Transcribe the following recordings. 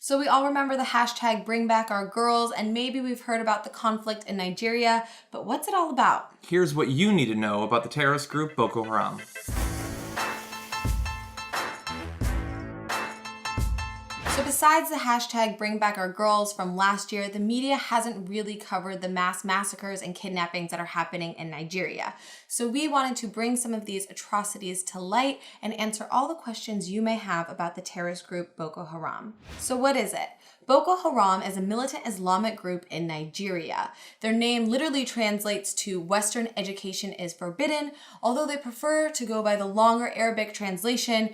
So we all remember the hashtag Bring Back Our Girls, and maybe we've heard about the conflict in Nigeria, but what's it all about? Here's what you need to know about the terrorist group Boko Haram. So besides the hashtag Bring Back Our Girls from last year, the media hasn't really covered the mass massacres and kidnappings that are happening in Nigeria. So we wanted to bring some of these atrocities to light and answer all the questions you may have about the terrorist group Boko Haram. So what is it? Boko Haram is a militant Islamic group in Nigeria. Their name literally translates to Western education is forbidden, although they prefer to go by the longer Arabic translation,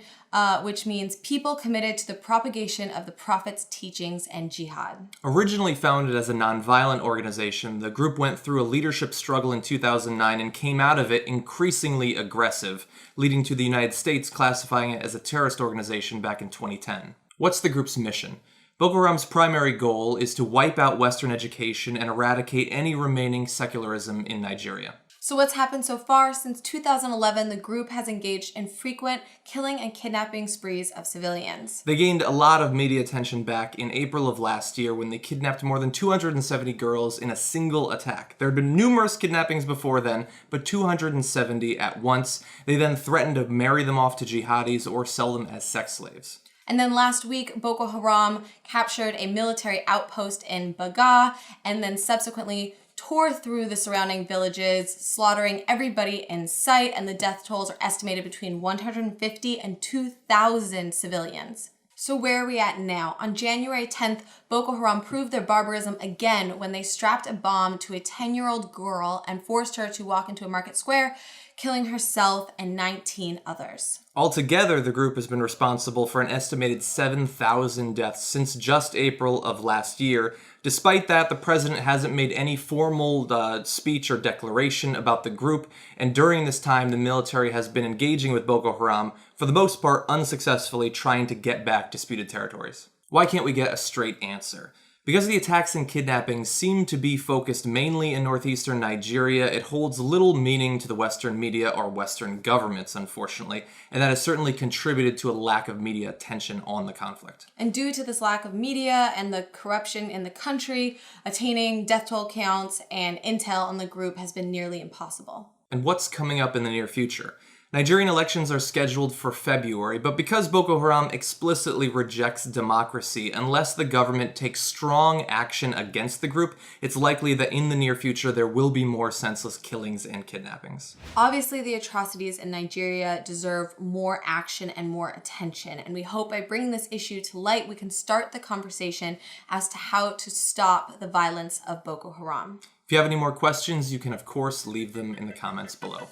which means people committed to the propagation of the Prophet's teachings and jihad. Originally founded as a nonviolent organization, the group went through a leadership struggle in 2009 and came out of it increasingly aggressive, leading to the United States classifying it as a terrorist organization back in 2010. What's the group's mission? Boko Haram's primary goal is to wipe out Western education and eradicate any remaining secularism in Nigeria. So what's happened so far? Since 2011, the group has engaged in frequent killing and kidnapping sprees of civilians. They gained a lot of media attention back in April of last year when they kidnapped more than 270 girls in a single attack. There had been numerous kidnappings before then, but 270 at once. They then threatened to marry them off to jihadis or sell them as sex slaves. And then last week, Boko Haram captured a military outpost in Boko and then subsequently tore through the surrounding villages, slaughtering everybody in sight, and the death tolls are estimated between 150 and 2,000 civilians. So where are we at now? On January 10th, Boko Haram proved their barbarism again when they strapped a bomb to a 10-year-old girl and forced her to walk into a market square, killing herself and 19 others. Altogether, the group has been responsible for an estimated 7,000 deaths since just April of last year. Despite that, the president hasn't made any formal speech or declaration about the group, and during this time, the military has been engaging with Boko Haram, for the most part unsuccessfully, trying to get back disputed territories. Why can't we get a straight answer? Because the attacks and kidnappings seem to be focused mainly in northeastern Nigeria, it holds little meaning to the Western media or Western governments, unfortunately, and that has certainly contributed to a lack of media attention on the conflict. And due to this lack of media and the corruption in the country, attaining death toll counts and intel on the group has been nearly impossible. And what's coming up in the near future? Nigerian elections are scheduled for February, but because Boko Haram explicitly rejects democracy, unless the government takes strong action against the group, it's likely that in the near future there will be more senseless killings and kidnappings. Obviously, the atrocities in Nigeria deserve more action and more attention, and we hope by bringing this issue to light, we can start the conversation as to how to stop the violence of Boko Haram. If you have any more questions, you can of course leave them in the comments below.